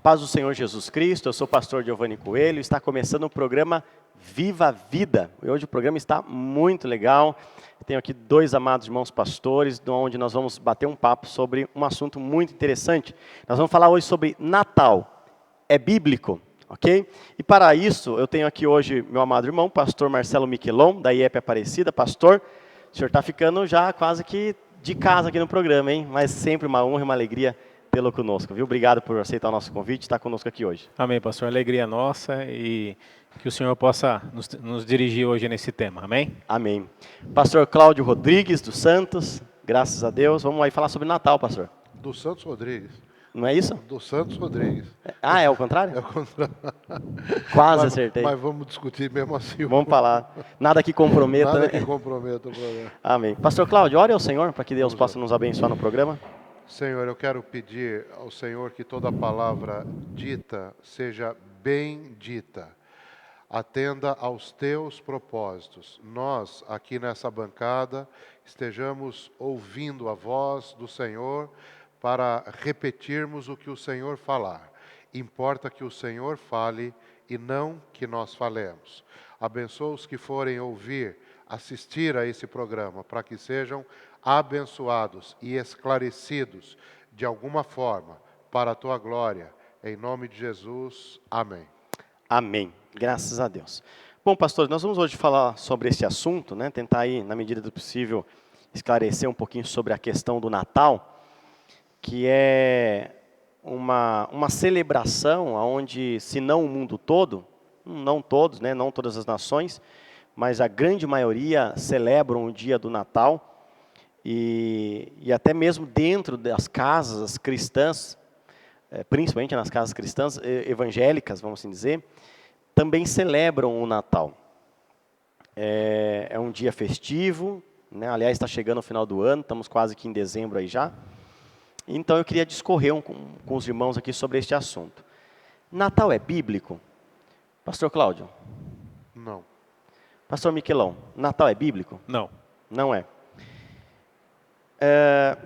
Paz do Senhor Jesus Cristo, eu sou o pastor Giovanni Coelho, está começando o programa Viva a Vida. E hoje o programa está muito legal. Tenho aqui dois amados irmãos pastores, onde nós vamos bater um papo sobre um assunto muito interessante. Nós vamos falar hoje sobre Natal. É bíblico, ok? E para isso, eu tenho aqui hoje meu amado irmão, pastor Marcelo Miquelon, da IEP Aparecida. Pastor, o senhor está ficando já quase que de casa aqui no programa, hein? Mas sempre uma honra e uma alegria tê-lo conosco, viu? Obrigado por aceitar o nosso convite e estar conosco aqui hoje. Amém, pastor. Alegria nossa e que o Senhor possa nos dirigir hoje nesse tema. Amém? Amém. Pastor Cláudio Rodrigues, dos Santos, graças a Deus. Vamos aí falar sobre Natal, pastor. Dos Santos Rodrigues. Não é isso? Dos Santos Rodrigues. Ah, é o contrário? É o contrário. Quase acertei. Mas vamos discutir mesmo assim. Vamos falar. Nada que comprometa, Nada né? que comprometa o programa. Amém. Pastor Cláudio, ore ao Senhor para que Deus possa nos abençoar no programa. Senhor, eu quero pedir ao Senhor que toda palavra dita seja bem dita. Atenda aos teus propósitos. Nós, aqui nessa bancada, estejamos ouvindo a voz do Senhor para repetirmos o que o Senhor falar. Importa que o Senhor fale e não que nós falemos. Abençoa os que forem ouvir, assistir a esse programa, para que sejam abençoados e esclarecidos de alguma forma para a tua glória. Em nome de Jesus, amém. Amém. Graças a Deus. Bom, pastor, nós vamos hoje falar sobre esse assunto, né? Tentar aí, na medida do possível, esclarecer um pouquinho sobre a questão do Natal, que é uma celebração onde, se não o mundo todo, não todos, né? Não todas as nações, mas a grande maioria celebram o dia do Natal. E até mesmo dentro das casas cristãs, principalmente nas casas cristãs evangélicas, vamos assim dizer, também celebram o Natal. É um dia festivo, né? Aliás, está chegando o final do ano, estamos quase que em dezembro aí já. Então eu queria discorrer com os irmãos aqui sobre este assunto. Natal é bíblico? Pastor Cláudio? Não. Pastor Miquelão, Natal é bíblico? Não. Não é.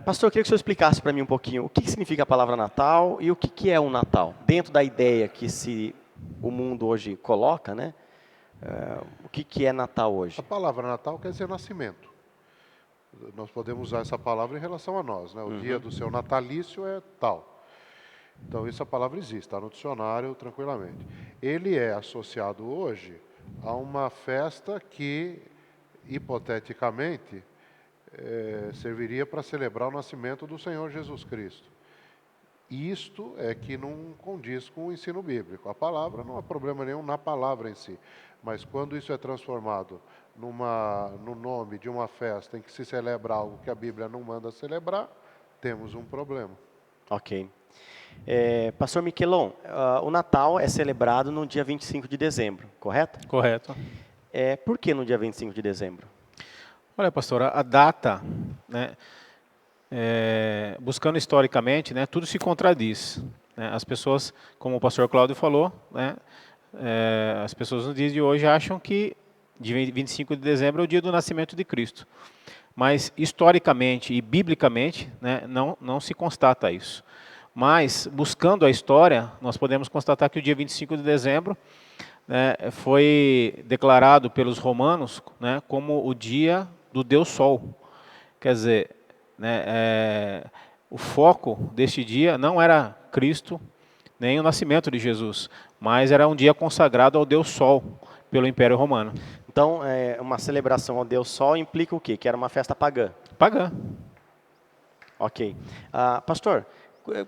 Pastor, eu queria que o senhor explicasse para mim um pouquinho o que significa a palavra Natal e o que é um Natal, dentro da ideia que o mundo hoje coloca, né? O que é Natal hoje? A palavra Natal quer dizer nascimento. Nós podemos usar essa palavra em relação a nós, né? O dia do seu natalício é tal. Então, essa palavra existe, está no dicionário tranquilamente. Ele é associado hoje a uma festa que, hipoteticamente, serviria para celebrar o nascimento do Senhor Jesus Cristo. Isto é que não condiz com o ensino bíblico. A palavra não há problema nenhum na palavra em si, mas quando isso é transformado no nome de uma festa em que se celebra algo que a Bíblia não manda celebrar, temos um problema. Ok. Pastor Miquelon, o Natal é celebrado no dia 25 de dezembro, correto? Correto. Por que no dia 25 de dezembro? Olha, pastor, a data, né, buscando historicamente, né, tudo se contradiz. Né? As pessoas, como o pastor Cláudio falou, né, as pessoas nos dias de hoje acham que dia 25 de dezembro é o dia do nascimento de Cristo. Mas, historicamente e biblicamente, né, não se constata isso. Mas, buscando a história, nós podemos constatar que o dia 25 de dezembro né, foi declarado pelos romanos né, como o dia do Deus Sol. Quer dizer, né, o foco deste dia não era Cristo, nem o nascimento de Jesus, mas era um dia consagrado ao Deus Sol pelo Império Romano. Então, uma celebração ao Deus Sol implica o quê? Que era uma festa pagã. Pagã. Ok. Pastor,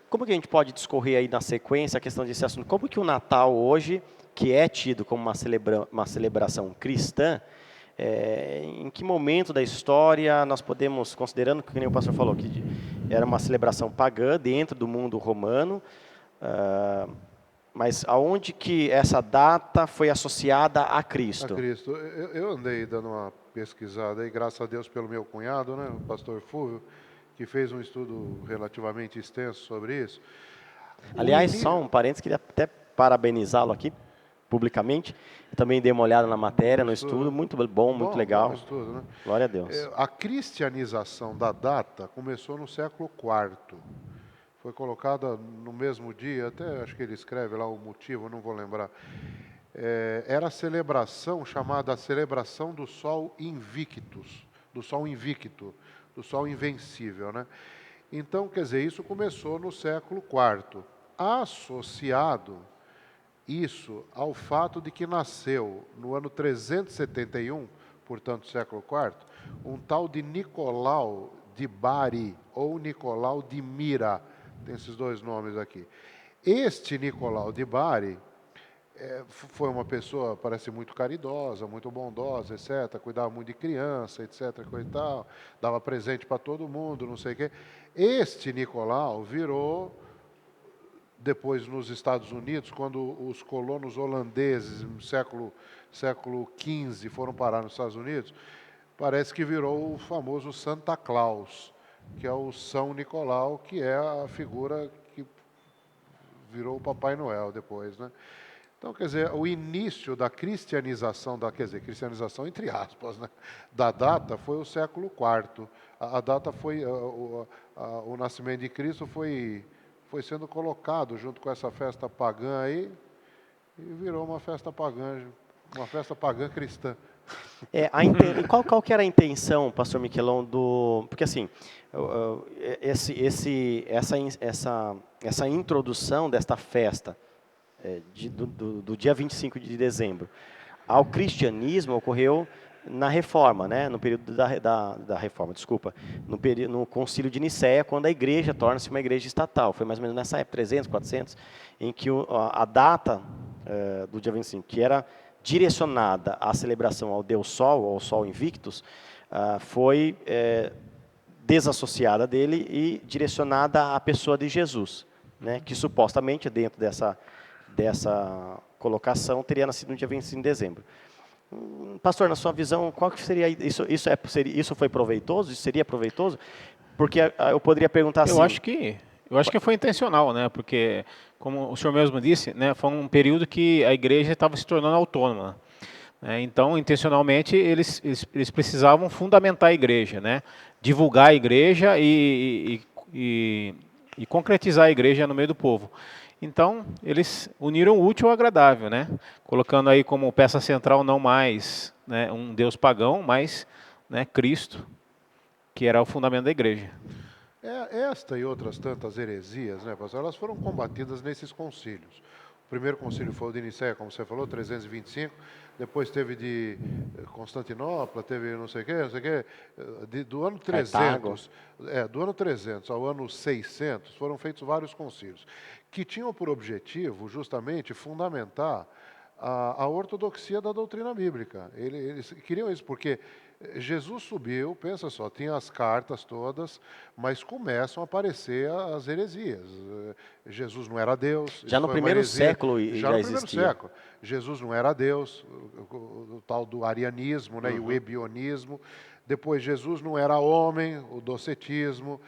como que a gente pode discorrer aí na sequência a questão desse assunto? Como que o Natal hoje, que é tido como uma celebração cristã, em que momento da história nós podemos, considerando que nem o pastor falou, que era uma celebração pagã dentro do mundo romano, mas aonde que essa data foi associada a Cristo? A Cristo. Eu andei dando uma pesquisada aí, graças a Deus pelo meu cunhado, né, o pastor Fúvio, que fez um estudo relativamente extenso sobre isso. Aliás, só um parênteses, queria até parabenizá-lo aqui, publicamente. Também dei uma olhada na matéria, no estudo, muito bom, muito legal. Bom estudo, né? Glória a Deus. A cristianização da data começou no século IV. foi colocada no mesmo dia, até acho que ele escreve lá o motivo, não vou lembrar. Era a celebração chamada a celebração do Sol Invictus, do Sol Invicto, do Sol Invencível, né? Então, quer dizer, isso começou no século IV, associado isso ao fato de que nasceu no ano 371, portanto, século IV, um tal de Nicolau de Bari, ou Nicolau de Mira, tem esses dois nomes aqui. Este Nicolau de Bari foi uma pessoa, parece muito caridosa, muito bondosa, etc., cuidava muito de criança, etc., coisa e tal, dava presente para todo mundo, não sei o quê. Este Nicolau virou, depois nos Estados Unidos, quando os colonos holandeses, no século XV, foram parar nos Estados Unidos, parece que virou o famoso Santa Claus, que é o São Nicolau, que é a figura que virou o Papai Noel depois, né? Então, quer dizer, o início da cristianização, cristianização entre aspas, né, da data foi o século IV. A data foi, o nascimento de Cristo foi sendo colocado junto com essa festa pagã aí, e virou uma festa pagã cristã. E qual que era a intenção, pastor Miquelon, porque assim, essa introdução desta festa, do dia 25 de dezembro ao cristianismo ocorreu na Reforma, né? No período da Reforma, desculpa, no Concílio de Nicéia, quando a igreja torna-se uma igreja estatal. Foi mais ou menos nessa época, 300, 400, em que a data do dia 25, que era direcionada à celebração ao Deus Sol, ao Sol Invictus, foi desassociada dele e direcionada à pessoa de Jesus, né? Que supostamente, dentro dessa colocação, teria nascido no dia 25 de dezembro. Pastor, na sua visão, qual que seria isso? Isso foi proveitoso? Isso seria proveitoso? Porque eu poderia perguntar assim... Eu acho que foi intencional, né? Porque, como o senhor mesmo disse, né, foi um período que a igreja estava se tornando autônoma. Né? Então, intencionalmente, eles precisavam fundamentar a igreja, né? Divulgar a igreja e concretizar a igreja no meio do povo. Então, eles uniram o útil ao agradável, né? Colocando aí como peça central não mais, né, um Deus pagão, mas, né, Cristo, que era o fundamento da igreja. Esta e outras tantas heresias, né, pastor, elas foram combatidas nesses concílios. O primeiro concílio foi o de Nicéia, como você falou, 325, depois teve de Constantinopla, teve não sei o quê, do ano 300, do ano 300 ao ano 600, foram feitos vários concílios, que tinham por objetivo, justamente, fundamentar a ortodoxia da doutrina bíblica. Eles queriam isso, porque Jesus subiu, pensa só, tinha as cartas todas, mas começam a aparecer as heresias. Jesus não era Deus. Já no primeiro século já existia. No primeiro século. Jesus não era Deus, o tal do arianismo, né, e o ebionismo. Depois, Jesus não era homem, o docetismo.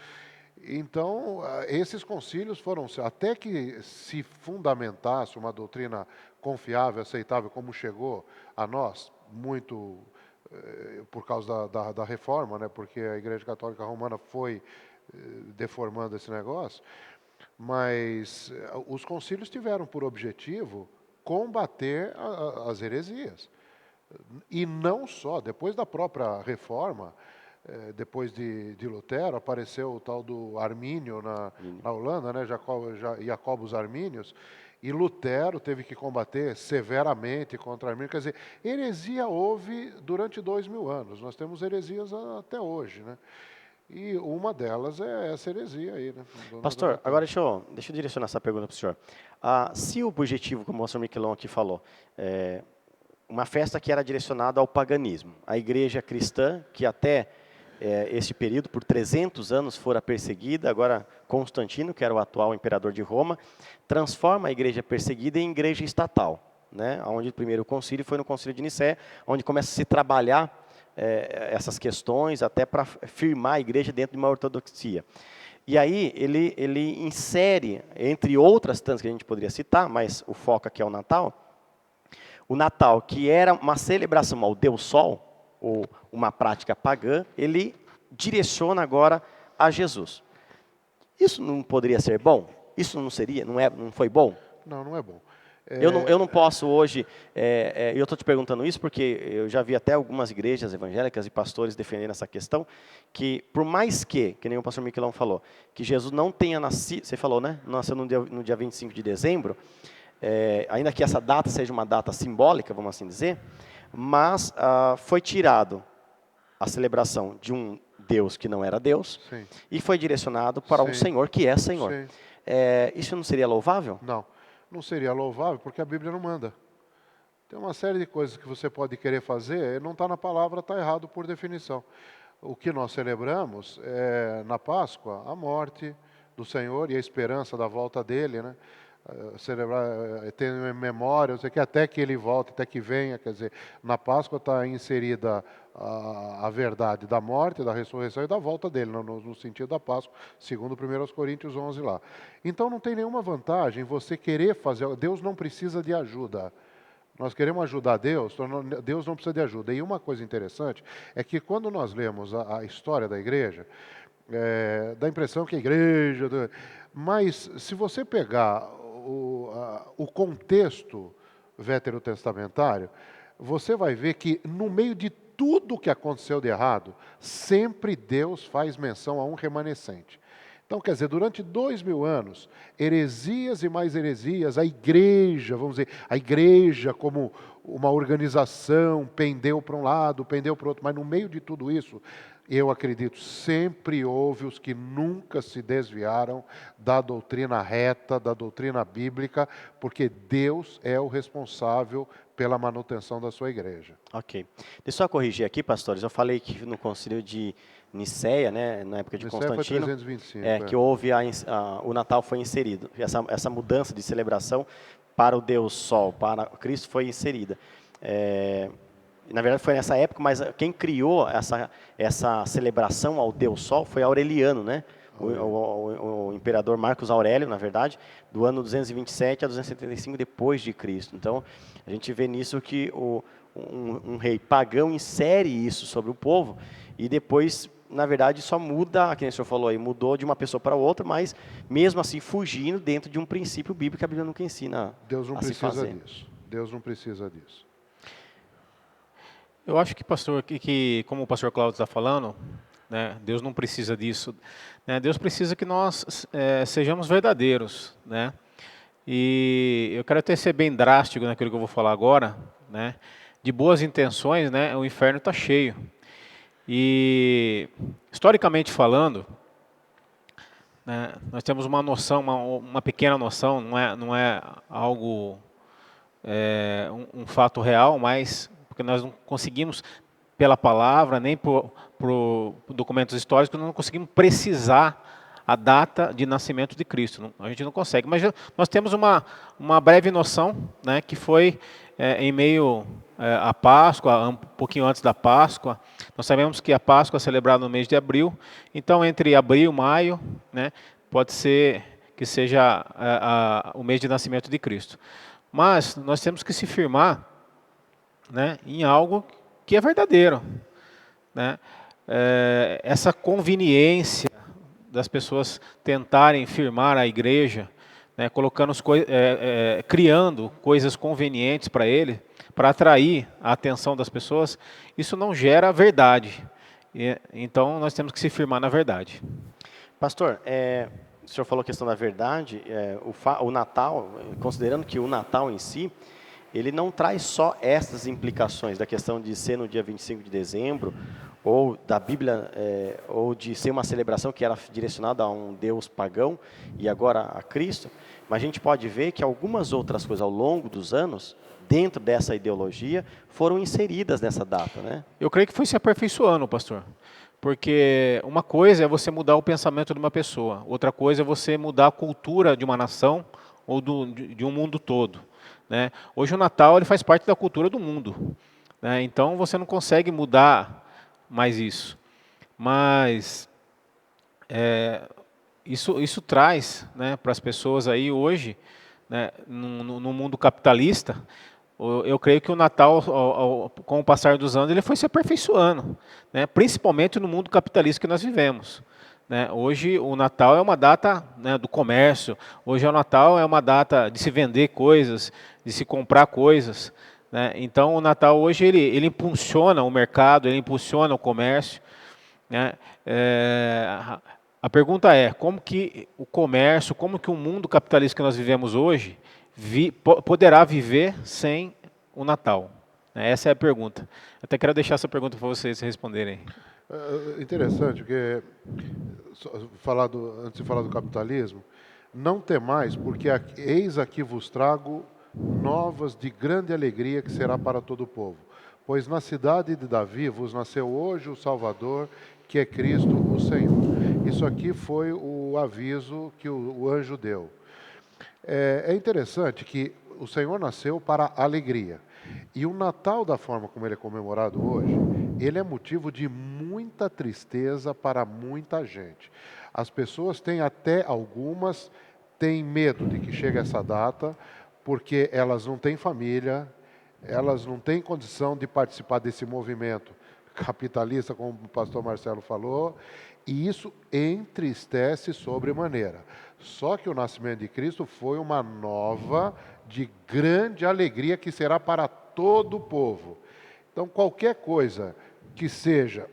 Então, esses concílios foram, até que se fundamentasse uma doutrina confiável, aceitável, como chegou a nós, muito por causa da reforma, né, porque a Igreja Católica Romana foi deformando esse negócio, mas os concílios tiveram por objetivo combater as heresias. E não só, depois da própria reforma, depois de Lutero, apareceu o tal do Armínio na Holanda, né, Jacobus Arminius, e Lutero teve que combater severamente contra Armínio. Quer dizer, heresia houve durante 2000 anos. Nós temos heresias até hoje, né? E uma delas é essa heresia aí, né? Pastor, agora deixa eu direcionar essa pergunta para o senhor. Se o objetivo, como o pastor Miquelon aqui falou, uma festa que era direcionada ao paganismo, a igreja cristã, que até este período, por 300 anos, fora perseguida, agora Constantino, que era o atual imperador de Roma, transforma a igreja perseguida em igreja estatal, né? Onde o primeiro concílio foi no concílio de Nicéia, onde começa a se trabalhar essas questões, até para firmar a igreja dentro de uma ortodoxia. E aí ele insere, entre outras tantas que a gente poderia citar, mas o foco aqui é o Natal, que era uma celebração ao Deus Sol, ou uma prática pagã, ele direciona agora a Jesus. Isso não poderia ser bom? Isso não seria, não foi bom? Não, não é bom. Eu não posso hoje, eu estou te perguntando isso porque eu já vi até algumas igrejas evangélicas e pastores defendendo essa questão, que por mais que nem o pastor Miquelão falou, que Jesus não tenha nascido, você falou, né? Nasceu no dia 25 de dezembro, ainda que essa data seja uma data simbólica, vamos assim dizer, mas foi tirado a celebração de um Deus que não era Deus, Sim. e foi direcionado para um Sim. Senhor que é Senhor. Sim. Isso não seria louvável? Não seria louvável porque a Bíblia não manda. Tem uma série de coisas que você pode querer fazer, não está na palavra, está errado por definição. O que nós celebramos é, na Páscoa, a morte do Senhor e a esperança da volta dele, né? Celebrar, ter memória, eu sei que até que ele volte, até que venha, quer dizer, na Páscoa está inserida a verdade da morte, da ressurreição e da volta dele, no sentido da Páscoa, segundo 1 Coríntios 11 lá. Então não tem nenhuma vantagem você querer fazer, Deus não precisa de ajuda. Nós queremos ajudar Deus, Deus não precisa de ajuda. E uma coisa interessante é que quando nós lemos a história da igreja, dá a impressão que a igreja... Mas se você pegar o contexto veterotestamentário, você vai ver que no meio de tudo que aconteceu de errado, sempre Deus faz menção a um remanescente. Então, quer dizer, durante 2000 anos, heresias e mais heresias, a igreja, vamos dizer, a igreja como uma organização pendeu para um lado, pendeu para o outro, mas no meio de tudo isso, eu acredito, sempre houve os que nunca se desviaram da doutrina reta, da doutrina bíblica, porque Deus é o responsável pela manutenção da sua igreja. Ok. Deixa eu só corrigir aqui, pastores. Eu falei que no concílio de Nicéia, né, na época de Nicéia Constantino, foi 325, que houve o Natal foi inserido. Essa mudança de celebração para o Deus Sol, para Cristo, foi inserida. Na verdade foi nessa época, mas quem criou essa celebração ao Deus Sol foi Aureliano, né? O imperador Marcos Aurélio, na verdade, do ano 227 a 275 depois de Cristo. Então, a gente vê nisso que um rei pagão insere isso sobre o povo e depois, na verdade, só muda, como o senhor falou aí, mudou de uma pessoa para outra, mas mesmo assim fugindo dentro de um princípio bíblico que a Bíblia nunca ensina Deus não a se precisa fazer. disso. Deus não precisa disso. Eu acho que, pastor, que como o pastor Cláudio está falando, né, Deus não precisa disso. Né, Deus precisa que nós sejamos verdadeiros. Né? E eu quero até ser bem drástico naquilo que eu vou falar agora. Né? De boas intenções, né, o inferno está cheio. E, historicamente falando, né, nós temos uma noção, uma pequena noção, não é algo, um fato real, mas porque nós não conseguimos, pela palavra, nem por documentos históricos, não conseguimos precisar a data de nascimento de Cristo. A gente não consegue. Mas nós temos uma breve noção, né, que foi em meio à Páscoa, um pouquinho antes da Páscoa. Nós sabemos que a Páscoa é celebrada no mês de abril. Então, entre abril e maio, né, pode ser que seja o mês de nascimento de Cristo. Mas nós temos que se firmar, né, em algo que é verdadeiro. Né? Essa conveniência das pessoas tentarem firmar a igreja, né, colocando criando coisas convenientes para ele, para atrair a atenção das pessoas, isso não gera verdade. Então nós temos que se firmar na verdade. Pastor, o senhor falou a questão da verdade, o Natal, considerando que o Natal em si, ele não traz só essas implicações da questão de ser no dia 25 de dezembro, ou da Bíblia, ou de ser uma celebração que era direcionada a um Deus pagão e agora a Cristo, mas a gente pode ver que algumas outras coisas ao longo dos anos, dentro dessa ideologia, foram inseridas nessa data, né? Eu creio que foi se aperfeiçoando, pastor. Porque uma coisa é você mudar o pensamento de uma pessoa, outra coisa é você mudar a cultura de uma nação ou de um mundo todo. Né? Hoje o Natal ele faz parte da cultura do mundo. Né? Então você não consegue mudar mais isso. Mas isso traz, né, para as pessoas aí hoje, né, no mundo capitalista, eu creio que o Natal, com o passar dos anos, ele foi se aperfeiçoando, né, principalmente no mundo capitalista que nós vivemos. né? Hoje o Natal é uma data, né, do comércio, hoje o Natal é uma data de se vender coisas, de se comprar coisas, né? Então o Natal hoje ele impulsiona o mercado, ele impulsiona o comércio, né? A pergunta é, como que o comércio, como que o mundo capitalista que nós vivemos hoje poderá viver sem o Natal? Essa é a pergunta. Até quero deixar essa pergunta para vocês responderem. Interessante, porque antes de falar do capitalismo, não temais, porque eis aqui vos trago novas de grande alegria que será para todo o povo. Pois na cidade de Davi vos nasceu hoje o Salvador, que é Cristo o Senhor. Isso aqui foi o aviso que o anjo deu. É interessante que o Senhor nasceu para alegria. E o Natal, da forma como ele é comemorado hoje, ele é motivo de muita tristeza para muita gente. As pessoas têm até algumas, têm medo de que chegue essa data, porque elas não têm família, elas não têm condição de participar desse movimento capitalista, como o pastor Marcelo falou, e isso entristece sobremaneira. Só que o nascimento de Cristo foi uma nova de grande alegria que será para todo o povo. Então, qualquer coisa que seja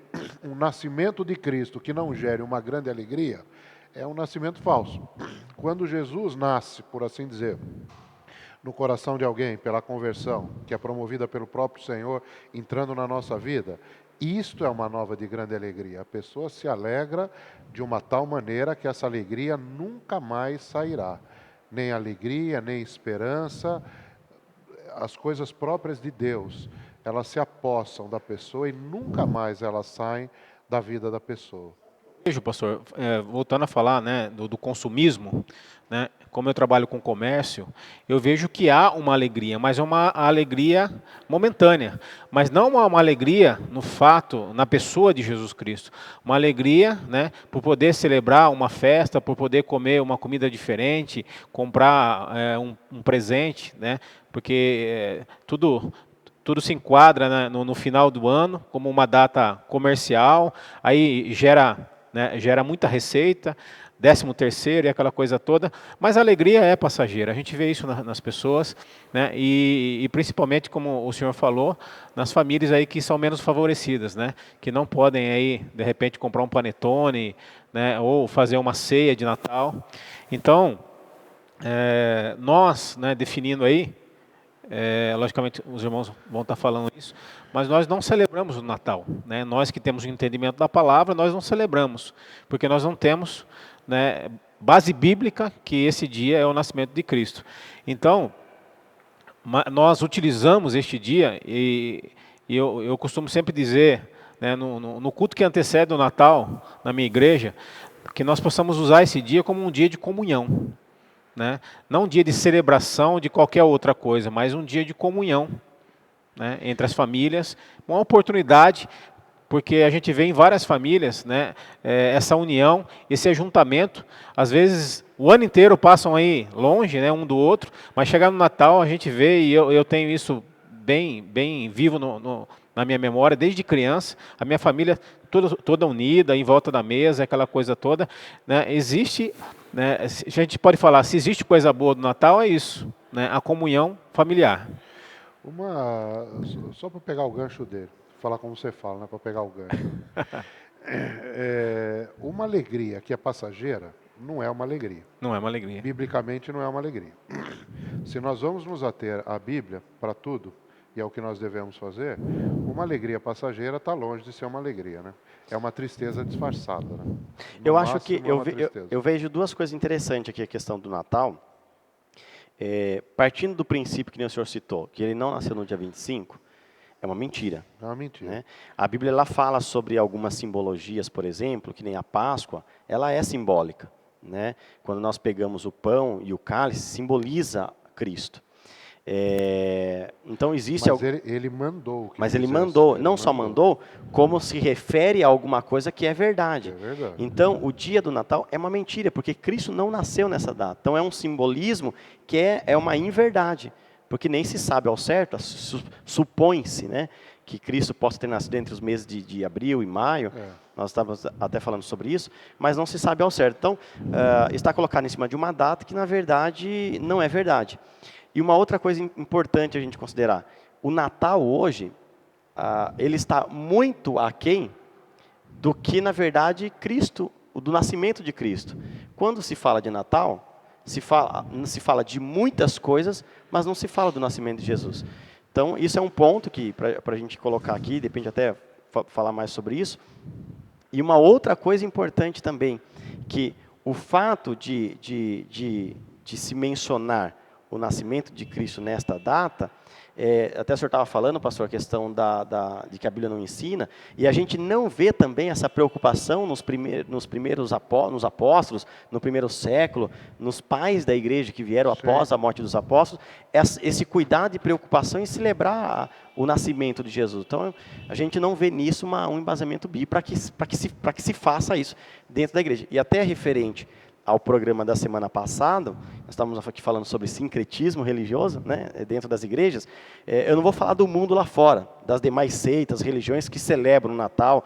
um nascimento de Cristo que não gere uma grande alegria, é um nascimento falso. Quando Jesus nasce, por assim dizer, no coração de alguém, pela conversão, que é promovida pelo próprio Senhor, entrando na nossa vida, isto é uma nova de grande alegria. A pessoa se alegra de uma tal maneira que essa alegria nunca mais sairá. Nem alegria, nem esperança, as coisas próprias de Deus, elas se apossam da pessoa e nunca mais elas saem da vida da pessoa. Vejo, pastor, voltando a falar, né, do consumismo, né, como eu trabalho com comércio, eu vejo que há uma alegria, mas é uma alegria momentânea, mas não uma alegria no fato, na pessoa de Jesus Cristo, uma alegria, né, por poder celebrar uma festa, por poder comer uma comida diferente, comprar um presente, né, porque tudo se enquadra, né, no final do ano como uma data comercial, aí gera muita receita, 13º e aquela coisa toda, mas a alegria é passageira, a gente vê isso nas pessoas, né, e principalmente, como o senhor falou, nas famílias aí que são menos favorecidas, né, que não podem aí, de repente, comprar um panetone, né, ou fazer uma ceia de Natal. Então, nós, né, definindo aí, logicamente os irmãos vão estar falando isso, mas nós não celebramos o Natal, né? Nós que temos o entendimento da palavra, nós não celebramos, porque nós não temos, né, base bíblica que esse dia é o nascimento de Cristo. Então, nós utilizamos este dia, e eu costumo sempre dizer, né, no culto que antecede o Natal, na minha igreja, que nós possamos usar esse dia como um dia de comunhão. Né? Não um dia de celebração de qualquer outra coisa, mas um dia de comunhão, né, entre as famílias, uma oportunidade, porque a gente vê em várias famílias, né, essa união, esse ajuntamento, às vezes o ano inteiro passam aí longe, né, um do outro, mas chegar no Natal a gente vê, e eu tenho isso bem vivo na minha memória, desde criança, a minha família toda unida, em volta da mesa, aquela coisa toda, né, existe... Né, a gente pode falar, se existe coisa boa do Natal, é isso, né, a comunhão familiar. Só para pegar o gancho dele, falar como você fala, né, para pegar o gancho. Uma alegria que é passageira não é uma alegria. Não é uma alegria. Biblicamente não é uma alegria. Se nós vamos nos ater à Bíblia para tudo, e é o que nós devemos fazer, uma alegria passageira está longe de ser uma alegria, né? É uma tristeza disfarçada, né? Eu acho que eu vejo duas coisas interessantes aqui, a questão do Natal. Partindo do princípio que nem o senhor citou, que ele não nasceu no dia 25, é uma mentira. É uma mentira. Né? A Bíblia ela fala sobre algumas simbologias, por exemplo, que nem a Páscoa, ela é simbólica. Né? Quando nós pegamos o pão e o cálice, simboliza Cristo. Então existe mas ele mandou. Mas ele mandou, não só mandou, como se refere a alguma coisa que é verdade. É verdade. Então o dia do Natal é uma mentira, porque Cristo não nasceu nessa data. Então é um simbolismo que é uma inverdade, porque nem se sabe ao certo, supõe-se, né, que Cristo possa ter nascido entre os meses de abril e maio. Nós estávamos até falando sobre isso, mas não se sabe ao certo. Então, está colocado em cima de uma data que, na verdade, não é verdade. E uma outra coisa importante a gente considerar, o Natal hoje, ele está muito aquém do que, na verdade, Cristo, do nascimento de Cristo. Quando se fala de Natal, se fala de muitas coisas, mas não se fala do nascimento de Jesus. Então, isso é um ponto que, para a gente colocar aqui, depende até falar mais sobre isso. E uma outra coisa importante também, que o fato de se mencionar o nascimento de Cristo nesta data, até o senhor estava falando, pastor, a questão de que a Bíblia não ensina, e a gente não vê também essa preocupação nos primeiros apóstolos, no primeiro século, nos pais da igreja que vieram após a morte dos apóstolos, esse cuidado e preocupação em celebrar o nascimento de Jesus. Então, a gente não vê nisso um embasamento bíblico para que se faça isso dentro da igreja. E até referente ao programa da semana passada, nós estávamos aqui falando sobre sincretismo religioso, né, dentro das igrejas. Eu não vou falar do mundo lá fora, das demais seitas, religiões que celebram o Natal,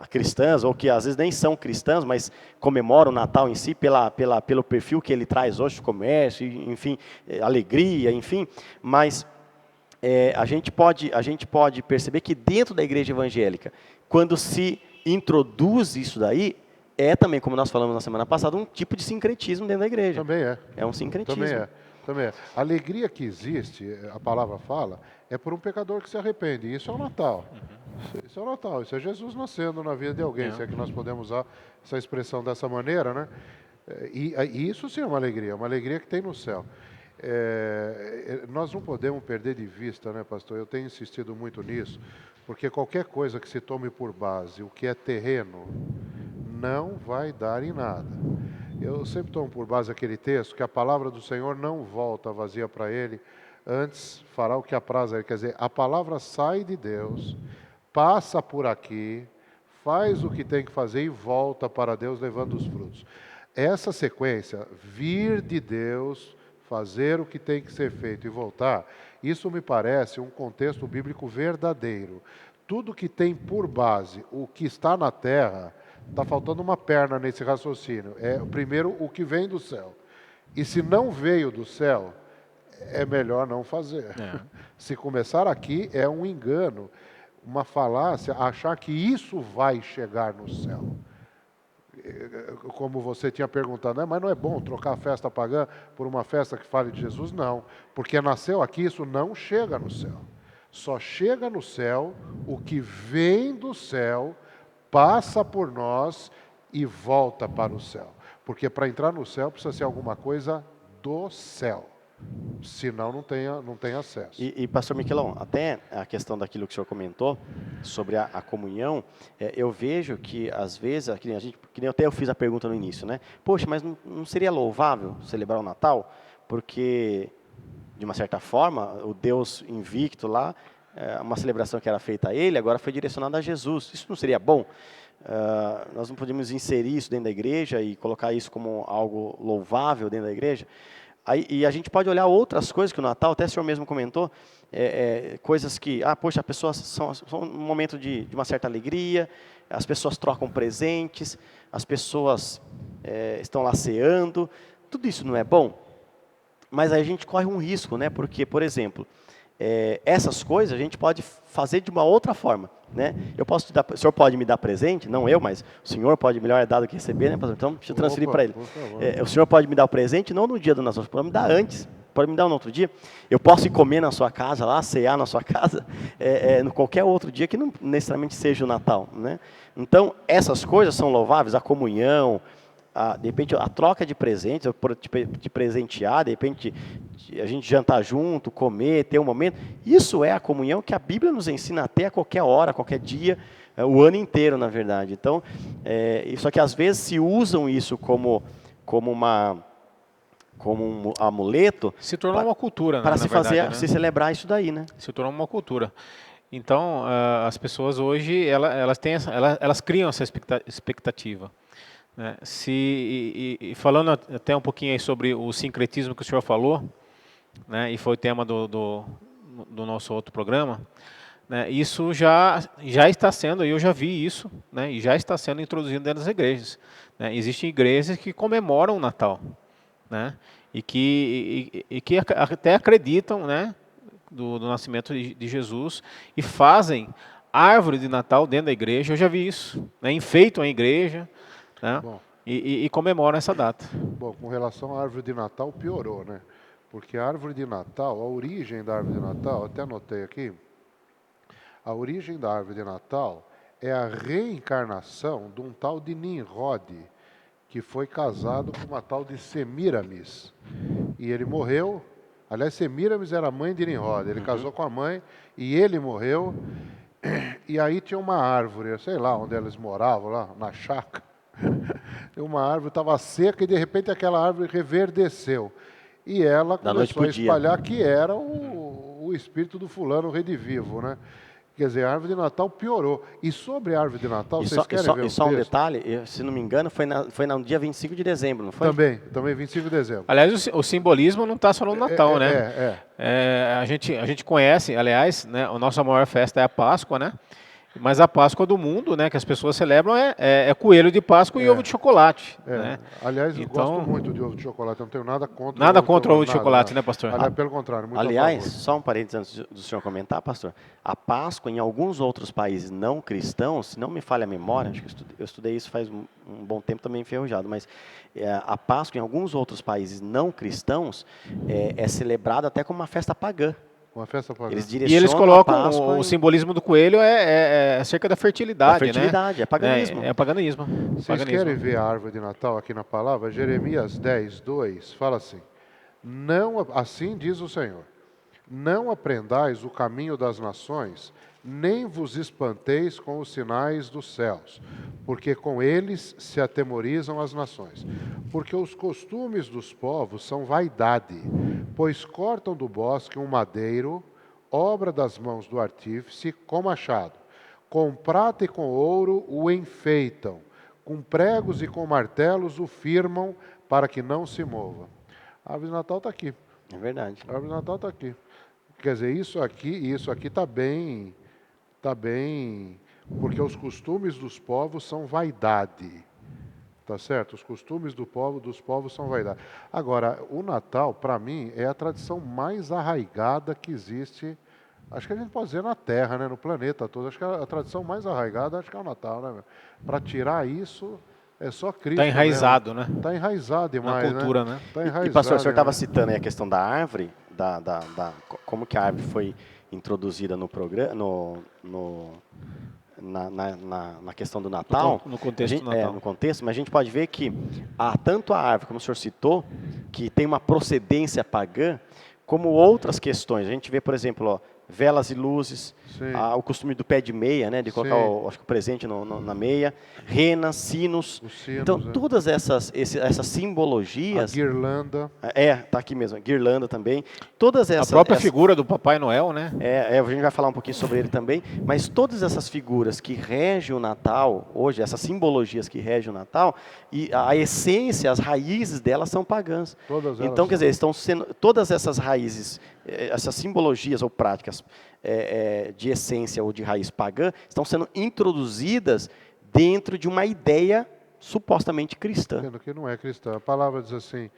cristãs, ou que às vezes nem são cristãs, mas comemoram o Natal em si pelo perfil que ele traz hoje, comércio, enfim, alegria, enfim. Mas a gente pode perceber que dentro da igreja evangélica, quando se introduz isso daí, também, como nós falamos na semana passada, um tipo de sincretismo dentro da igreja. Também é. É um sincretismo. Também é. A alegria que existe, a palavra fala, é por um pecador que se arrepende. Isso é o Natal. Isso é o Natal. Isso é Jesus nascendo na vida de alguém, se é que nós podemos usar essa expressão dessa maneira, né? E isso sim é uma alegria que tem no céu. Nós não podemos perder de vista, né, pastor? Eu tenho insistido muito nisso, porque qualquer coisa que se tome por base, o que é terreno, não vai dar em nada. Eu sempre tomo por base aquele texto, que a palavra do Senhor não volta vazia para Ele, antes fará o que apraz a Ele. Quer dizer, a palavra sai de Deus, passa por aqui, faz o que tem que fazer e volta para Deus levando os frutos. Essa sequência, vir de Deus, fazer o que tem que ser feito e voltar, isso me parece um contexto bíblico verdadeiro. Tudo que tem por base o que está na terra, está faltando uma perna nesse raciocínio. Primeiro, o que vem do céu. E se não veio do céu, é melhor não fazer. Se começar aqui, é um engano, uma falácia, achar que isso vai chegar no céu. Como você tinha perguntado, mas não é bom trocar a festa pagã por uma festa que fale de Jesus? Não, porque nasceu aqui, isso não chega no céu. Só chega no céu o que vem do céu, passa por nós e volta para o céu. Porque para entrar no céu precisa ser alguma coisa do céu. Senão não tem acesso. E pastor Miquelão, até a questão daquilo que o senhor comentou, sobre a comunhão, eu vejo que às vezes, que nem até eu fiz a pergunta no início, né? Poxa, mas não seria louvável celebrar o Natal? Porque, de uma certa forma, o Deus invicto lá, uma celebração que era feita a Ele, agora foi direcionada a Jesus. Isso não seria bom? Nós não podemos inserir isso dentro da igreja e colocar isso como algo louvável dentro da igreja? E a gente pode olhar outras coisas que o Natal, até o senhor mesmo comentou, coisas que, poxa, as pessoas são um momento de uma certa alegria, as pessoas trocam presentes, as pessoas estão lá ceando, tudo isso não é bom? Mas aí a gente corre um risco, né? Porque, por exemplo, essas coisas a gente pode fazer de uma outra forma, né? O senhor pode me dar presente, não eu, mas o senhor pode, melhor é dar do que receber, né, pastor? Então, deixa eu transferir para ele. O senhor pode me dar o presente, não no dia do Natal, pode me dar antes, pode me dar no outro dia. Eu posso ir comer na sua casa lá, cear na sua casa, no qualquer outro dia que não necessariamente seja o Natal, né? Então, essas coisas são louváveis, a comunhão, de repente a troca de presentes, de presentear, de repente a gente jantar junto, comer, ter um momento, isso é a comunhão que a Bíblia nos ensina até a qualquer hora, a qualquer dia, o ano inteiro, na verdade. Então, só que às vezes se usam isso como um amuleto. Se tornou uma cultura, para né, se celebrar isso daí, né? Se tornou uma cultura. Então, as pessoas hoje, elas criam essa expectativa. Né? Falando até um pouquinho aí sobre o sincretismo que o senhor falou, né, e foi o tema do nosso outro programa, né, isso já está sendo, eu já vi isso, né, e já está sendo introduzido dentro das igrejas. Né. Existem igrejas que comemoram o Natal, né, e que até acreditam, né, do nascimento de Jesus e fazem árvore de Natal dentro da igreja. Eu já vi isso, né, enfeitam a igreja, né, Bom, e comemoram essa data. bom, com relação à árvore de Natal, piorou, né? Porque a árvore de Natal, a origem da árvore de Natal, até anotei aqui, a origem da árvore de Natal é a reencarnação de um tal de Nimrod, que foi casado com uma tal de Semiramis. E ele morreu. Aliás, Semiramis era a mãe de Nimrod. Ele casou com a mãe e ele morreu. E aí tinha uma árvore, sei lá onde eles moravam, lá na chácara. Uma árvore estava seca e de repente aquela árvore reverdeceu. E ela Da noite começou a pro dia. espalhar que era o espírito do fulano redivivo, né? Quer dizer, a árvore de Natal piorou. E sobre a árvore de Natal, E vocês querem ver e um só um texto? detalhe, se não me engano, foi no dia 25 de dezembro, não foi? Também 25 de dezembro. Aliás, o simbolismo não está só no Natal, né? A gente conhece, aliás, né, a nossa maior festa é a Páscoa, né? Mas a Páscoa do mundo, né, que as pessoas celebram é coelho de Páscoa e ovo de chocolate. Né? Aliás, eu Então, gosto muito de ovo de chocolate, eu não tenho nada contra nada o contra o ovo de chocolate, nada. né, pastor? Aliás, pelo contrário, muito a Aliás, favor. só um parênteses antes do senhor comentar, pastor. A Páscoa, em alguns outros países não cristãos, se não me falha a memória, acho que eu estudei isso faz um bom tempo também enferrujado, mas a Páscoa, em alguns outros países não cristãos, é celebrada até como uma festa pagã. Uma festa pagã. Eles E direcionam eles a colocam Páscoa o simbolismo do coelho acerca da fertilidade, da fertilidade, né? é paganismo. É paganismo. Vocês querem ver a árvore de Natal aqui na palavra? Jeremias 10, 2, fala assim: não, assim diz o Senhor, não aprendais o caminho das nações, nem vos espanteis com os sinais dos céus, porque com eles se atemorizam as nações. Porque os costumes dos povos são vaidade, pois cortam do bosque um madeiro, obra das mãos do artífice, com machado. Com prata e com ouro o enfeitam, com pregos e com martelos o firmam, para que não se mova. A árvore de Natal está aqui. É verdade. A árvore de Natal está aqui. Quer dizer, isso aqui está bem, porque os costumes dos povos são vaidade. Tá certo? Os costumes dos povos são vaidade. Agora, o Natal, para mim, é a tradição mais arraigada que existe. Acho que a gente pode dizer na Terra, né, no planeta todo. Acho que a tradição mais arraigada acho que é o Natal, né? Para tirar isso, é só Cristo. Está enraizado, mesmo. né? Está enraizado demais, Na cultura, né? Tá enraizado, E pastor, o senhor estava né? citando aí a questão da árvore, como que a árvore foi introduzida no programa, na questão do Natal. No contexto do Natal. No contexto, mas a gente pode ver que tanto a árvore, como o senhor citou, que tem uma procedência pagã, como outras questões. A gente vê, por exemplo, ó, velas e luzes, o costume do pé de meia, né, de colocar acho que o presente na meia, renas, sinos. Então, todas essas simbologias... A guirlanda. Tá aqui mesmo, a guirlanda também. Todas essas... A própria figura do Papai Noel, né? a gente vai falar um pouquinho sobre ele também, mas todas essas figuras que regem o Natal, hoje, essas simbologias que regem o Natal, e a essência, as raízes delas são pagãs. Então, quer dizer, estão sendo, todas essas raízes, essas simbologias ou práticas de essência ou de raiz pagã, estão sendo introduzidas dentro de uma ideia supostamente cristã. Sendo que não é cristã. A palavra diz assim: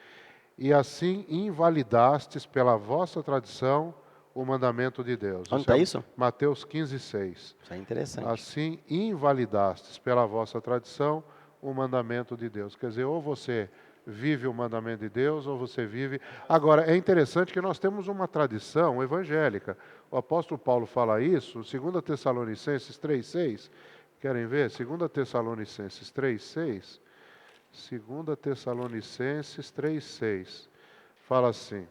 e assim invalidastes pela vossa tradição o mandamento de Deus. Onde está isso? Mateus 15, 6. Isso é interessante. Assim invalidastes pela vossa tradição o mandamento de Deus. Quer dizer, ou você vive o mandamento de Deus, ou você vive... Agora, é interessante que nós temos uma tradição evangélica. O apóstolo Paulo fala isso, 2 Tessalonicenses 3,6. Querem ver? 2 Tessalonicenses 3,6. 2 Tessalonicenses 3,6. Fala assim: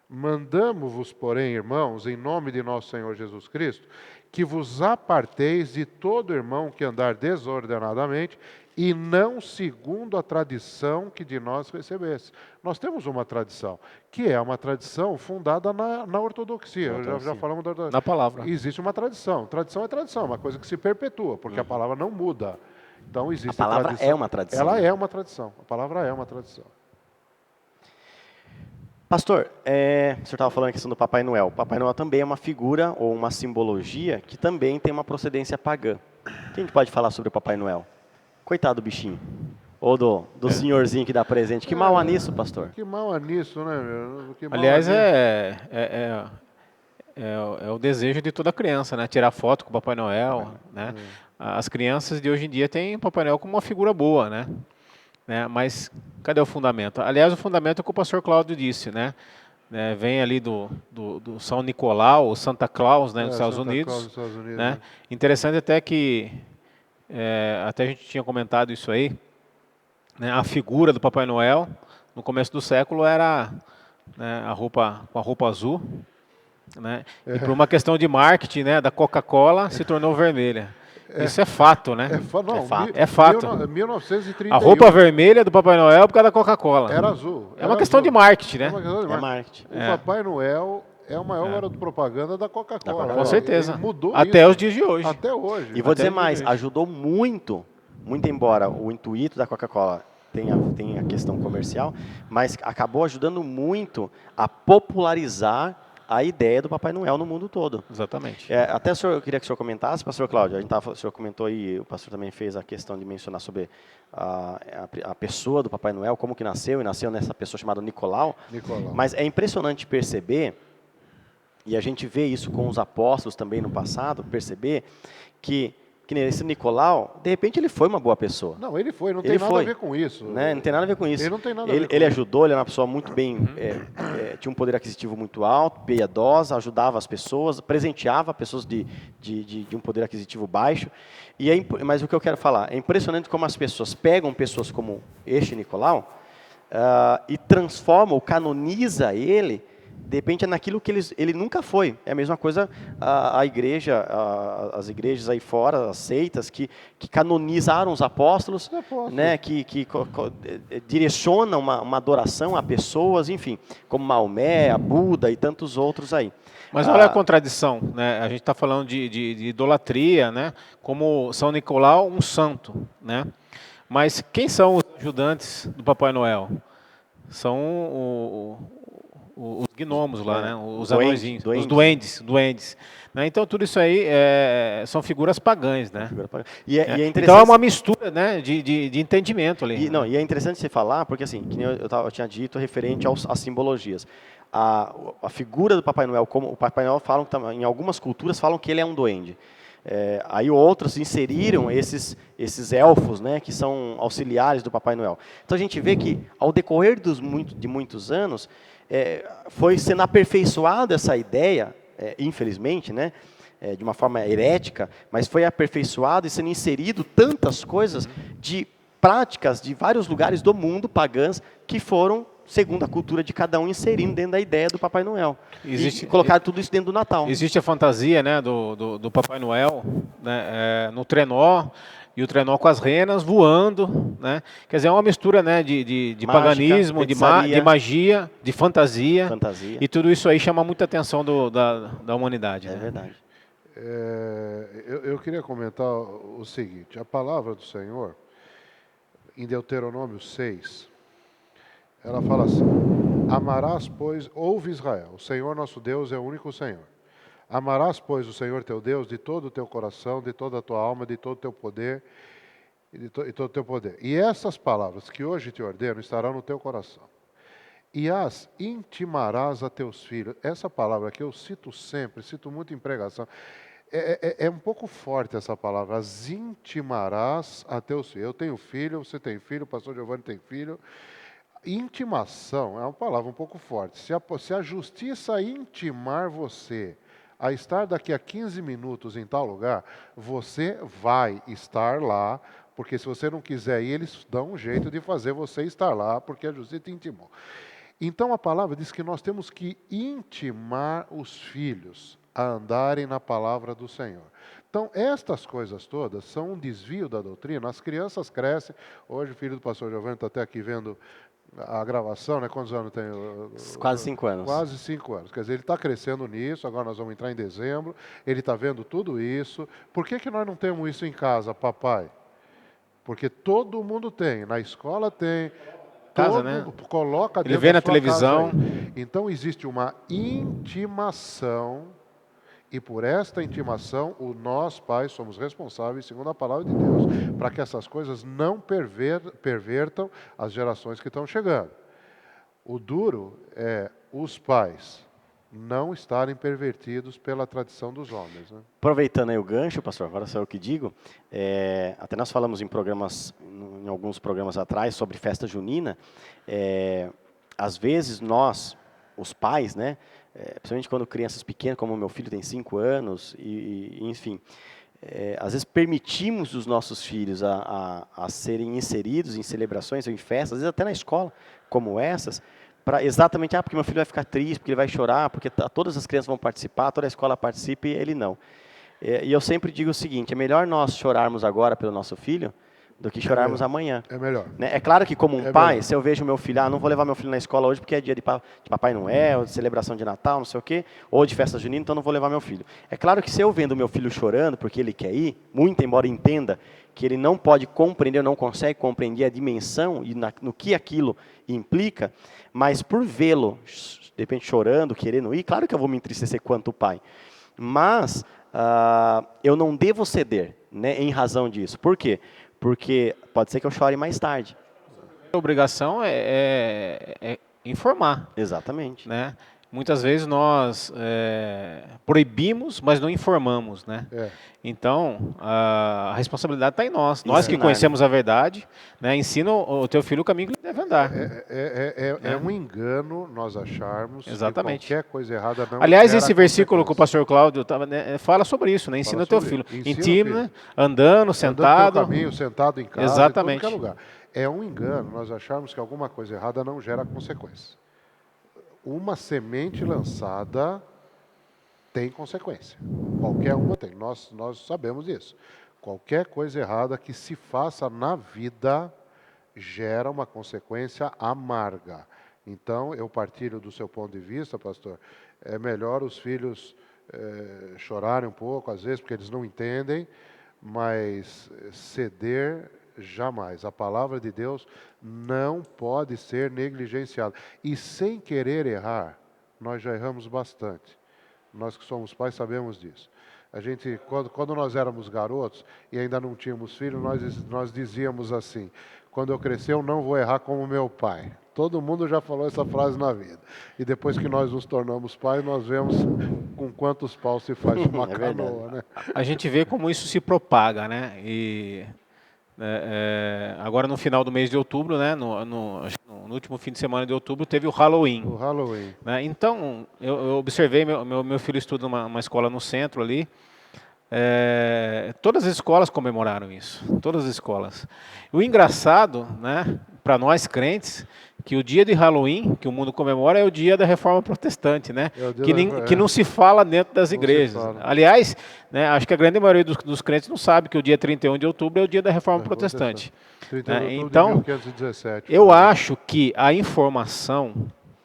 mandamo-vos, porém, irmãos, em nome de nosso Senhor Jesus Cristo, que vos aparteis de todo irmão que andar desordenadamente e não segundo a tradição que de nós recebesse. Nós temos uma tradição, que é uma tradição fundada na ortodoxia. Já falamos da ortodoxia. Na palavra. Existe uma tradição. Tradição é tradição, uma coisa que se perpetua, porque a palavra não muda. Então existe a palavra é uma tradição. Ela né? é uma tradição. A palavra é uma tradição. Pastor, o senhor estava falando a questão do Papai Noel. O Papai Noel também é uma figura ou uma simbologia que também tem uma procedência pagã. O que a gente pode falar sobre o Papai Noel? Coitado do bichinho. Ou do senhorzinho que dá presente. Que mal há nisso, pastor? Que mal há nisso, né, meu? Que mal Aliás, há nisso. é o desejo de toda criança, né? Tirar foto com o Papai Noel, né? As crianças de hoje em dia têm o Papai Noel como uma figura boa, né? Mas cadê o fundamento? Aliás, o fundamento é o que o pastor Cláudio disse, né? Vem ali do São Nicolau, ou Santa Claus, né, nos Estados Santa Unidos. Claus, nos Estados Unidos, Né? né? Interessante até que, até a gente tinha comentado isso aí, né? A figura do Papai Noel, no começo do século, era, né, com a roupa azul, né? E por uma questão de marketing, né, da Coca-Cola, se tornou vermelha. Isso é fato, né? Não, É fato. 1931. A roupa vermelha do Papai Noel é por causa da Coca-Cola. Era azul. É uma era questão azul. de marketing, né? É uma questão de É marketing. marketing. O Papai Noel é o maior garoto propaganda da Coca-Cola. Com certeza. Ele mudou Até isso. os dias de hoje. Até hoje. E vou Até dizer os mais, dias de hoje. ajudou muito, muito embora o intuito da Coca-Cola tenha a questão comercial, mas acabou ajudando muito a popularizar a ideia do Papai Noel no mundo todo. Exatamente. Até eu queria que o senhor comentasse, pastor Cláudio, o senhor comentou aí, o pastor também fez a questão de mencionar sobre a pessoa do Papai Noel, como que nasceu, e nasceu nessa pessoa chamada Nicolau. Mas é impressionante perceber, e a gente vê isso com os apóstolos também no passado, perceber que esse Nicolau, de repente ele foi uma boa pessoa. Não, ele foi, não tem nada a ver com isso. Né? Não tem nada a ver com isso. Ele não tem nada a ver com ele isso. ajudou, ele era uma pessoa muito bem, tinha um poder aquisitivo muito alto, piedosa, ajudava as pessoas, presenteava pessoas de um poder aquisitivo baixo. Mas o que eu quero falar, é impressionante como as pessoas pegam pessoas como este Nicolau e transformam, canoniza ele, de repente é naquilo que ele nunca foi. É a mesma coisa a igreja, as igrejas aí fora, as seitas, que canonizaram os apóstolos, né, que direcionam uma adoração a pessoas, enfim, como Maomé, a Buda e tantos outros aí. Mas olha a contradição, né? A gente está falando de idolatria, né? Como São Nicolau, um santo, né? Mas quem são os ajudantes do Papai Noel? São os gnomos lá, né? Os anõezinhos, os duendes. Né? Então tudo isso aí são figuras pagãs, né? E é interessante. Então é uma mistura, né, de entendimento ali. E é interessante você falar, porque assim, que nem eu tinha dito referente às simbologias. A figura do Papai Noel, como o Papai Noel falam em algumas culturas falam que ele é um duende. Aí outros inseriram esses elfos, né, que são auxiliares do Papai Noel. Então a gente vê que ao decorrer de muitos anos foi sendo aperfeiçoada essa ideia, infelizmente, né, de uma forma herética, mas foi aperfeiçoado e sendo inserido tantas coisas de práticas de vários lugares do mundo pagãs que foram, segundo a cultura de cada um, inserindo dentro da ideia do Papai Noel. E colocar tudo isso dentro do Natal. Existe a fantasia, né, do Papai Noel, né, no trenó, e o trenó com as renas voando, né? Quer dizer, é uma mistura, né, de Mágica, paganismo, de magia, de fantasia. E tudo isso aí chama muita atenção da humanidade. É verdade. Eu queria comentar o seguinte, a palavra do Senhor, em Deuteronômio 6, ela fala assim: amarás, pois, ouve Israel, o Senhor nosso Deus é o único Senhor. Amarás, pois, o Senhor teu Deus de todo o teu coração, de toda a tua alma, de todo o teu poder, e todo o teu poder. E essas palavras que hoje te ordeno estarão no teu coração. E as intimarás a teus filhos. Essa palavra que eu cito sempre, cito muito em pregação. É um pouco forte essa palavra, as intimarás a teus filhos. Eu tenho filho, você tem filho, o pastor Giovanni tem filho. Intimação é uma palavra um pouco forte. Se a justiça intimar você a estar daqui a 15 minutos em tal lugar, você vai estar lá, porque se você não quiser ir, eles dão um jeito de fazer você estar lá, porque a justiça te intimou. Então a palavra diz que nós temos que intimar os filhos a andarem na palavra do Senhor. Então, estas coisas todas são um desvio da doutrina. As crianças crescem. Hoje o filho do pastor Giovanni está até aqui vendo a gravação, né? Quantos anos tem? Quase 5 anos. Quase 5 anos. Quer dizer, ele está crescendo nisso, agora nós vamos entrar em dezembro, ele está vendo tudo isso. Por que nós não temos isso em casa, papai? Porque todo mundo tem, na escola tem, casa, né? Coloca Ele dentro vê da na sua televisão. casa aí. Então existe uma intimação, e por esta intimação, nós pais somos responsáveis, segundo a palavra de Deus, para que essas coisas não pervertam as gerações que estão chegando. O duro é os pais não estarem pervertidos pela tradição dos homens, né? Aproveitando aí o gancho, pastor, agora sou eu que digo, até nós falamos em alguns programas atrás, sobre festa junina, às vezes nós, os pais, né, principalmente quando crianças pequenas, como o meu filho tem 5 anos, enfim, às vezes permitimos os nossos filhos a serem inseridos em celebrações ou em festas, às vezes até na escola, como essas, para exatamente, porque meu filho vai ficar triste, porque ele vai chorar, porque todas as crianças vão participar, toda a escola participa e ele não. E eu sempre digo o seguinte, é melhor nós chorarmos agora pelo nosso filho do que chorarmos amanhã. É melhor. Né? É claro que como um É pai, melhor. se eu vejo meu filho, não vou levar meu filho na escola hoje porque é dia de Papai Noel, de celebração de Natal, não sei o quê, ou de festa junina, então não vou levar meu filho. É claro que se eu vendo meu filho chorando porque ele quer ir, muito embora entenda que ele não pode compreender, não consegue compreender a dimensão e no que aquilo implica, mas por vê-lo, de repente chorando, querendo ir, claro que eu vou me entristecer quanto pai. Mas eu não devo ceder, né, em razão disso. Por quê? Porque pode ser que eu chore mais tarde. A obrigação é informar, Exatamente. né? Muitas vezes nós proibimos, mas não informamos, né? Então, a responsabilidade está em nós. Nós que conhecemos a verdade, né? Ensina o teu filho o caminho que ele deve andar. É um engano nós acharmos Exatamente. que qualquer coisa errada não Aliás, gera esse versículo que o consequência. pastor Cláudio fala sobre isso, né? Ensina o teu filho. Ensina o Intime, filho. né? Andando, sentado. Andando pelo caminho, sentado em casa, Exatamente. em todo lugar. É um engano nós acharmos que alguma coisa errada não gera consequência. Uma semente lançada tem consequência. Qualquer uma tem. Nós sabemos disso. Qualquer coisa errada que se faça na vida gera uma consequência amarga. Então, eu partilho do seu ponto de vista, pastor, é melhor os filhos chorarem um pouco, às vezes, porque eles não entendem, mas ceder jamais. A palavra de Deus não pode ser negligenciada. E sem querer errar, nós já erramos bastante. Nós que somos pais sabemos disso. A gente, quando nós éramos garotos e ainda não tínhamos filho, nós dizíamos assim: quando eu crescer eu não vou errar como meu pai. Todo mundo já falou essa frase na vida. E depois que nós nos tornamos pais, nós vemos com quantos paus se faz uma canoa, né? A gente vê como isso se propaga, né? E agora no final do mês de outubro, né? No último fim de semana de outubro, teve o Halloween. O Halloween. Né? Então, eu observei, meu filho estuda numa escola no centro ali. Todas as escolas comemoraram isso, todas as escolas. O engraçado, né, para nós crentes, que o dia de Halloween, que o mundo comemora, é o dia da Reforma Protestante, né? Que não se fala dentro das igrejas. Aliás, né, acho que a grande maioria dos crentes não sabe que o dia 31 de outubro é o dia da Reforma Protestante. 31 de outubro Então, de 1517. eu acho que a informação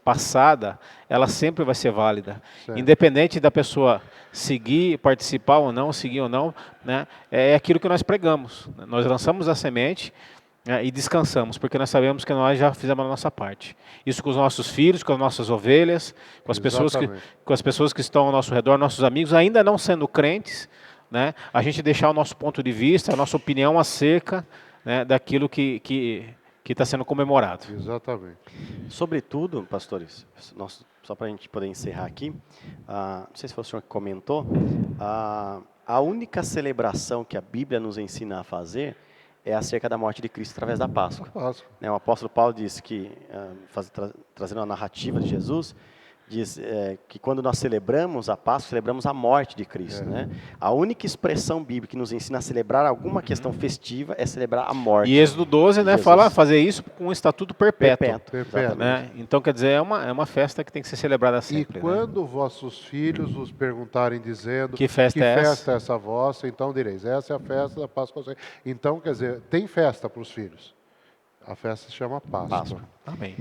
passada, ela sempre vai ser válida. Certo. Independente da pessoa seguir, participar ou não, seguir ou não, né, é aquilo que nós pregamos. Nós lançamos a semente, né, e descansamos, porque nós sabemos que nós já fizemos a nossa parte. Isso com os nossos filhos, com as nossas ovelhas, com as pessoas que estão ao nosso redor, nossos amigos, ainda não sendo crentes, né, a gente deixar o nosso ponto de vista, a nossa opinião acerca, né, daquilo que está sendo comemorado. Exatamente. Sobretudo, pastores, só para a gente poder encerrar aqui, não sei se foi o senhor que comentou, a única celebração que a Bíblia nos ensina a fazer é acerca da morte de Cristo através da Páscoa. O apóstolo Paulo disse que, trazendo a narrativa de Jesus, diz que quando nós celebramos a Páscoa, celebramos a morte de Cristo. Né? A única expressão bíblica que nos ensina a celebrar alguma questão festiva é celebrar a morte. E Êxodo 12, né, fala fazer isso com um estatuto perpétuo. Né? Então, quer dizer, é uma festa que tem que ser celebrada sempre. E quando vossos filhos vos perguntarem dizendo que festa é essa vossa, então direis, essa é a festa da Páscoa. Então, quer dizer, tem festa para os filhos. A festa se chama Páscoa. Amém.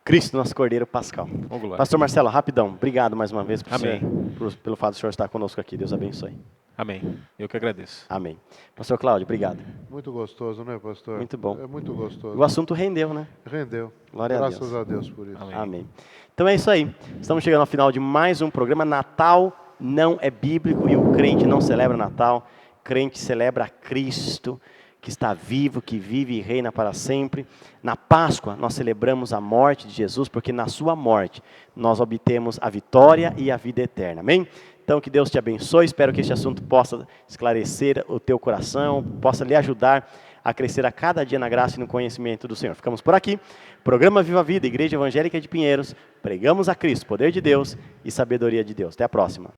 Cristo, nosso Cordeiro Pascal. Pastor Marcelo, rapidão, obrigado mais uma vez pelo fato do senhor estar conosco aqui. Deus abençoe. Amém. Eu que agradeço. Amém. Pastor Cláudio, obrigado. Muito gostoso, né, pastor? Muito bom. É muito gostoso. O assunto rendeu, né? Rendeu. Glória a Graças Deus. a Deus por isso. Amém. Amém. Então é isso aí. Estamos chegando ao final de mais um programa. Natal não é bíblico e o crente não celebra Natal. O crente celebra Cristo, que está vivo, que vive e reina para sempre. Na Páscoa, nós celebramos a morte de Jesus, porque na sua morte nós obtemos a vitória e a vida eterna. Amém? Então, que Deus te abençoe. Espero que este assunto possa esclarecer o teu coração, possa lhe ajudar a crescer a cada dia na graça e no conhecimento do Senhor. Ficamos por aqui. Programa Viva a Vida, Igreja Evangélica de Pinheiros. Pregamos a Cristo, poder de Deus e sabedoria de Deus. Até a próxima.